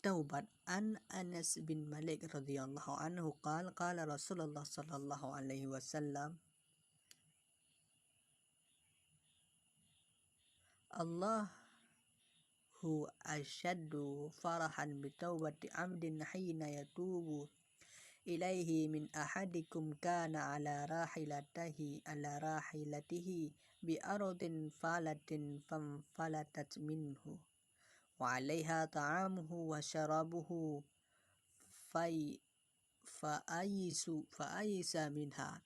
Taubat an Anas bin Malik radhiyallahu anhu qala Rasulullah sallallahu alaihi wasallam Allahu ashaddu farahan bitawbati amdin hina yatubu ilaihi min ahadikum kana ala rahilatihi bi ardin falatin famfalatat minhu wa 'alaiha ta'amuhu wa syarabuhu fa'ayisa minha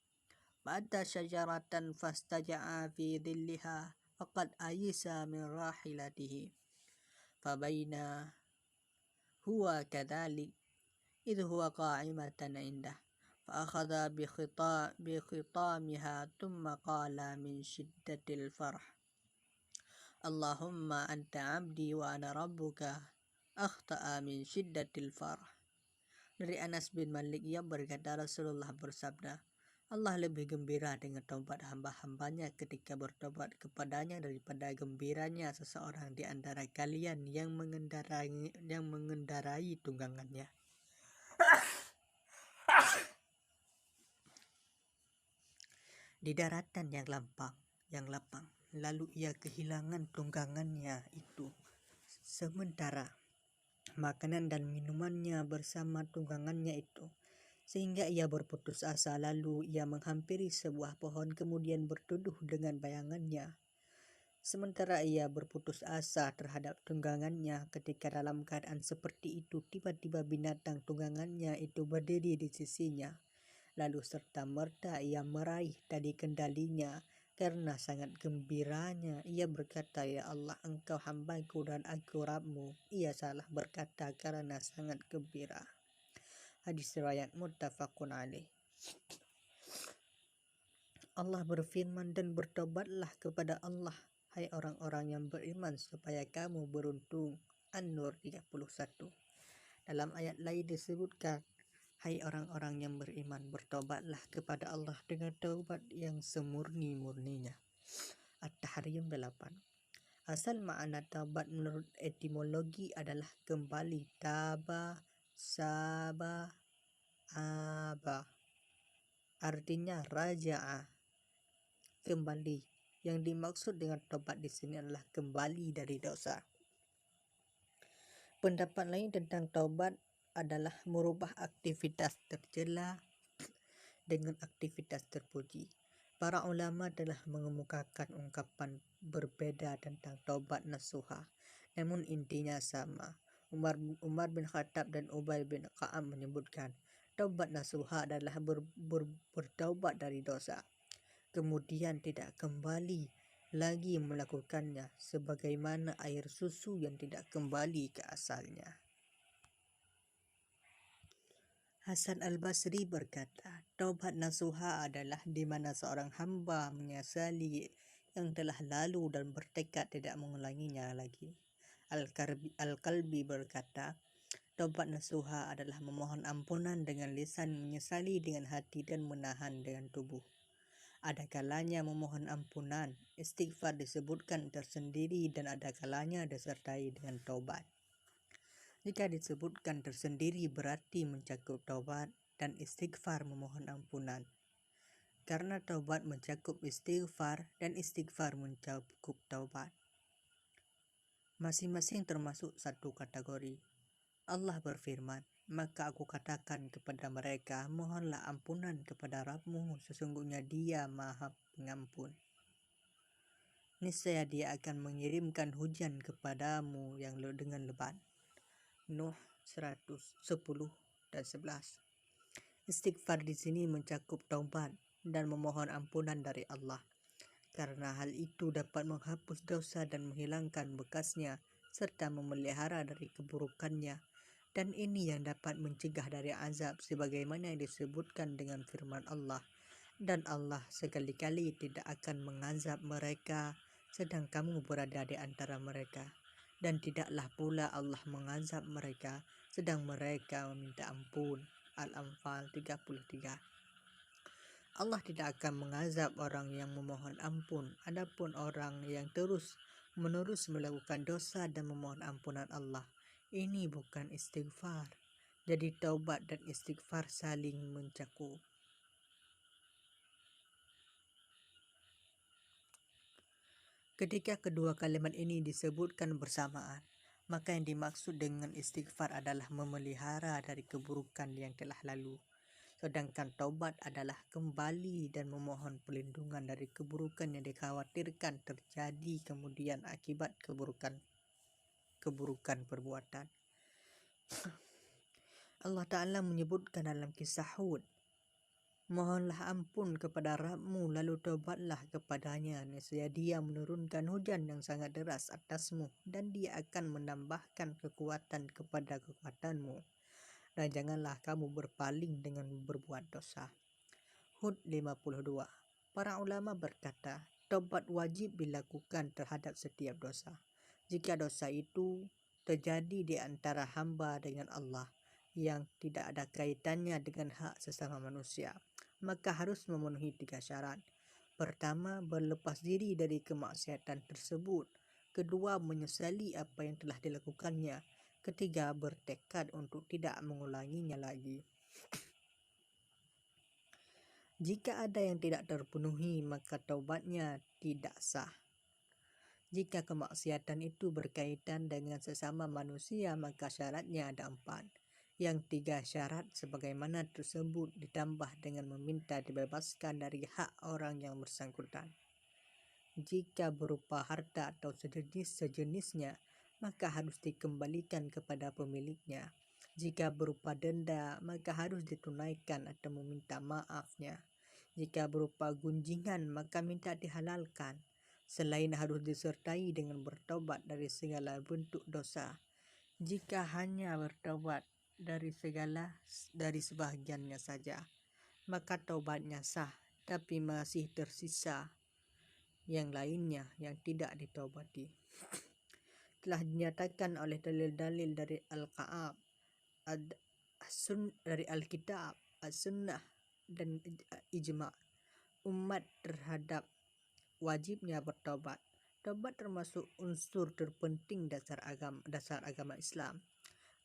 ba'da syajaratan fastaja'a fi dhilliha faqad ayisa min rahilatihi fabaina huwa kadhalik idh huwa qa'imatan indah fa'akhadha bi khitamiha thumma qala min shiddatil farh Allahumma anta 'abdi wa ana rabbuka akhta'a min shiddatil farh. Dari Anas bin Malik, ia berkata, Rasulullah bersabda, Allah lebih gembira dengan taubat hamba-hambanya ketika bertobat kepadanya daripada gembiranya seseorang di antara kalian yang mengendarai tunggangannya di daratan yang lapang, lalu ia kehilangan tunggangannya itu, sementara makanan dan minumannya bersama tunggangannya itu, sehingga ia berputus asa. Lalu ia menghampiri sebuah pohon, kemudian berteduh dengan bayangannya. Sementara ia berputus asa terhadap tunggangannya, ketika dalam keadaan seperti itu, tiba-tiba binatang tunggangannya itu berdiri di sisinya. Lalu serta-merta ia meraih tali kendalinya. Karena sangat gembiranya, ia berkata, Ya Allah, engkau hambaku dan aku Rabbmu. Ia salah berkata karena sangat gembira. Hadis riwayat muttafaqun alaih. Allah berfirman, dan bertobatlah kepada Allah, hai orang-orang yang beriman, supaya kamu beruntung. An-Nur 31. Dalam ayat lain disebutkan, hai orang-orang yang beriman, bertobatlah kepada Allah dengan taubat yang semurni-murninya. At-Tahrim 8. Asal makna taubat menurut etimologi adalah kembali. Taba, saba, aba. Artinya raja'a, kembali. Yang dimaksud dengan taubat di sini adalah kembali dari dosa. Pendapat lain tentang taubat adalah merubah aktivitas tercela dengan aktivitas terpuji. Para ulama telah mengemukakan ungkapan berbeda tentang taubat nasuha, namun intinya sama. Umar bin Khattab dan Ubay bin Ka'ab menyebutkan taubat nasuha adalah bertaubat dari dosa, kemudian tidak kembali lagi melakukannya, sebagaimana air susu yang tidak kembali ke asalnya. Hasan al-Basri berkata, taubat nasuha adalah di mana seorang hamba menyesali yang telah lalu dan bertekad tidak mengulanginya lagi. Al-Kalbi berkata, taubat nasuha adalah memohon ampunan dengan lisan, menyesali dengan hati, dan menahan dengan tubuh. Ada kalanya memohon ampunan, istighfar disebutkan tersendiri, dan ada kalanya disertai dengan taubat. Jika disebutkan tersendiri berarti mencakup taubat dan istighfar memohon ampunan. Karena taubat mencakup istighfar dan istighfar mencakup taubat. Masing-masing termasuk satu kategori. Allah berfirman, maka aku katakan kepada mereka, mohonlah ampunan kepada Rabbmu, sesungguhnya Dia Maha Pengampun. Niscaya Dia akan mengirimkan hujan kepadamu yang dengan lebat. Nuh 110 dan 11. Istighfar di sini mencakup taubat dan memohon ampunan dari Allah. Karena hal itu dapat menghapus dosa dan menghilangkan bekasnya, serta memelihara dari keburukannya. Dan ini yang dapat mencegah dari azab, sebagaimana yang disebutkan dengan firman Allah. Dan Allah sekali-kali tidak akan mengazab mereka sedang kamu berada di antara mereka. Dan tidaklah pula Allah mengazab mereka sedang mereka meminta ampun. Al-Anfal 33. Allah tidak akan mengazab orang yang memohon ampun. Adapun orang yang terus-menerus melakukan dosa dan memohon ampunan Allah, Ini bukan istighfar. Jadi taubat dan istighfar saling mencakup. Ketika kedua kalimat ini disebutkan bersamaan, maka yang dimaksud dengan istighfar adalah memelihara dari keburukan yang telah lalu. Sedangkan taubat adalah kembali dan memohon perlindungan dari keburukan yang dikhawatirkan terjadi kemudian akibat keburukan perbuatan. Allah Ta'ala menyebutkan dalam kisah Hud, mohonlah ampun kepada Rabbmu lalu taubatlah kepadanya, nescaya dia menurunkan hujan yang sangat deras atasmu dan dia akan menambahkan kekuatan kepada kekuatanmu, dan janganlah kamu berpaling dengan berbuat dosa. Hud 52. Para ulama berkata, taubat wajib dilakukan terhadap setiap dosa. Jika dosa itu terjadi di antara hamba dengan Allah yang tidak ada kaitannya dengan hak sesama manusia, maka harus memenuhi 3 syarat. Pertama, berlepas diri dari kemaksiatan tersebut. Kedua, menyesali apa yang telah dilakukannya. Ketiga, bertekad untuk tidak mengulanginya lagi. Jika ada yang tidak terpenuhi, maka taubatnya tidak sah. Jika kemaksiatan itu berkaitan dengan sesama manusia, maka syaratnya ada 4. Yang 3 syarat sebagaimana tersebut ditambah dengan meminta dibebaskan dari hak orang yang bersangkutan. Jika berupa harta atau sejenisnya, maka harus dikembalikan kepada pemiliknya. Jika berupa denda, maka harus ditunaikan atau meminta maafnya. Jika berupa gunjingan, maka minta dihalalkan. Selain harus disertai dengan bertobat dari segala bentuk dosa. Jika hanya bertobat dari sebahagiannya saja, maka taubatnya sah, tapi masih tersisa yang lainnya yang tidak ditaubati. Telah dinyatakan oleh dalil-dalil dari Al-Ka'ab, dari Alkitab, As-Sunnah, dan Ijma' umat terhadap wajibnya bertobat. Taubat termasuk unsur terpenting dasar agama Islam,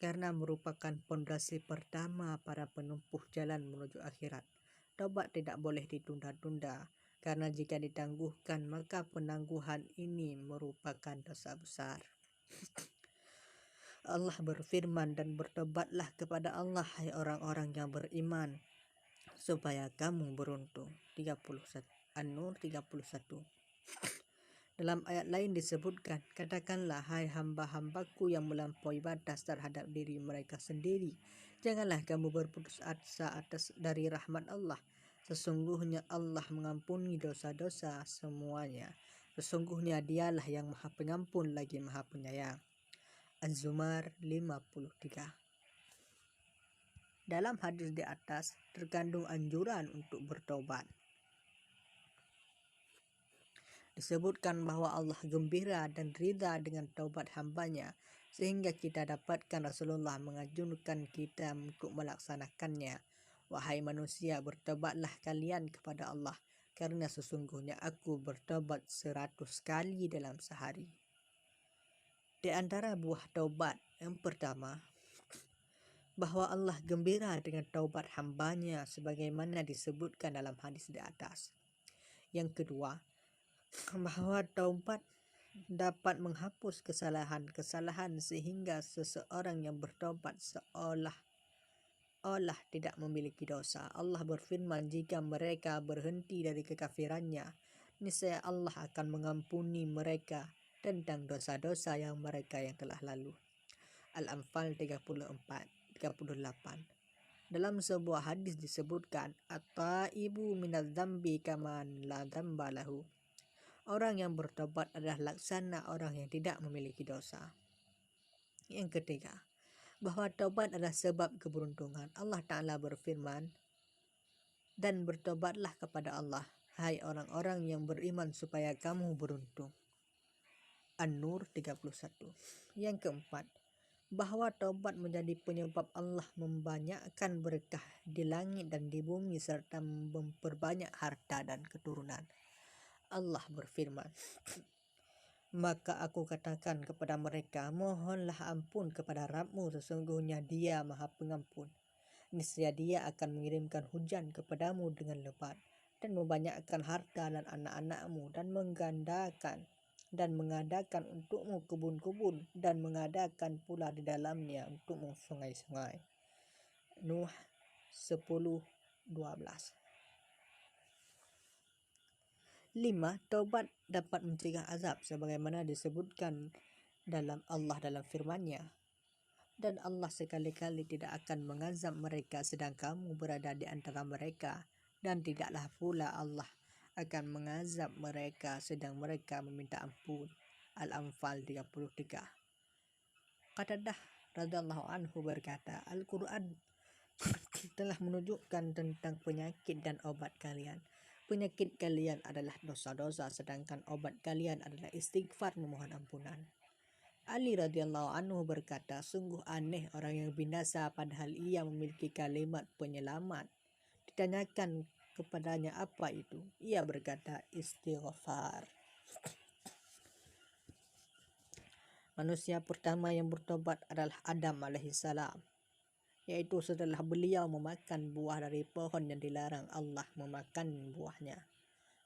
karena merupakan pondasi pertama para penempuh jalan menuju akhirat. Taubat tidak boleh ditunda-tunda, karena jika ditangguhkan maka penangguhan ini merupakan dosa besar. Allah berfirman, dan bertobatlah kepada Allah hai orang-orang yang beriman, supaya kamu beruntung. 31 An-Nur 31. Dalam ayat lain disebutkan, katakanlah hai hamba-hambaku yang melampaui batas terhadap diri mereka sendiri, janganlah kamu berputus asa dari rahmat Allah. Sesungguhnya Allah mengampuni dosa-dosa semuanya. Sesungguhnya dialah yang maha pengampun lagi maha penyayang. Az-Zumar 53. Dalam hadis di atas terkandung anjuran untuk bertobat. Disebutkan bahwa Allah gembira dan ridha dengan taubat hambanya, sehingga kita dapatkan Rasulullah menganjurkan kita untuk melaksanakannya. Wahai manusia, bertobatlah kalian kepada Allah, karena sesungguhnya aku bertobat 100 kali dalam sehari. Di antara buah taubat yang pertama, bahwa Allah gembira dengan taubat hambanya sebagaimana disebutkan dalam hadis di atas. Yang kedua, bahwa taubat dapat menghapus kesalahan-kesalahan sehingga seseorang yang bertobat seolah tidak memiliki dosa. Allah berfirman, jika mereka berhenti dari kekafirannya, niscaya Allah akan mengampuni mereka tentang dosa-dosa yang mereka yang telah lalu. Al-Anfal 38. Dalam sebuah hadis disebutkan, at-taibu minadz-dzambi kaman la dzamba lahu. Orang yang bertobat adalah laksana orang yang tidak memiliki dosa. Yang ketiga, bahwa taubat adalah sebab keberuntungan. Allah Ta'ala berfirman, dan bertobatlah kepada Allah, hai orang-orang yang beriman, supaya kamu beruntung. An-Nur 31. Yang keempat, bahwa taubat menjadi penyebab Allah membanyakkan berkah di langit dan di bumi serta memperbanyak harta dan keturunan. Allah berfirman, Maka aku katakan kepada mereka, mohonlah ampun kepada Rabbmu, sesungguhnya Dia Maha Pengampun. Niscaya Dia akan mengirimkan hujan kepadamu dengan lebat, dan membanyakkan harta dan anak-anakmu, dan mengadakan untukmu kebun-kebun, dan mengadakan pula di dalamnya untukmu sungai-sungai. Nuh 10:12. 5. Taubat dapat mencegah azab sebagaimana disebutkan dalam firman-Nya. Dan Allah sekali-kali tidak akan mengazab mereka sedang kamu berada di antara mereka, dan tidaklah pula Allah akan mengazab mereka sedang mereka meminta ampun. Al-Anfal 33. Qatadah radhiyallahu anhu berkata, Al-Quran telah menunjukkan tentang penyakit dan obat kalian. Penyakit kalian adalah dosa-dosa, sedangkan obat kalian adalah istighfar, memohon ampunan. Ali radhiyallahu anhu berkata, sungguh aneh orang yang binasa padahal ia memiliki kalimat penyelamat. Ditanyakan kepadanya apa itu, ia berkata istighfar. Manusia pertama yang bertobat adalah Adam alaihissalam, yaitu setelah beliau memakan buah dari pohon yang dilarang Allah memakan buahnya.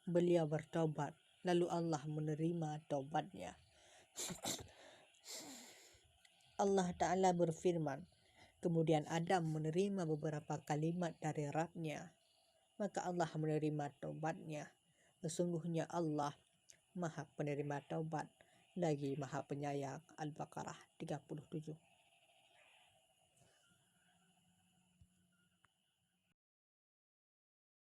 Beliau bertobat, lalu Allah menerima taubatnya. Allah Ta'ala berfirman, kemudian Adam menerima beberapa kalimat dari Rabb-Nya, maka Allah menerima taubatnya. Sesungguhnya Allah Maha Penerima Taubat lagi Maha Penyayang. Al-Baqarah 37.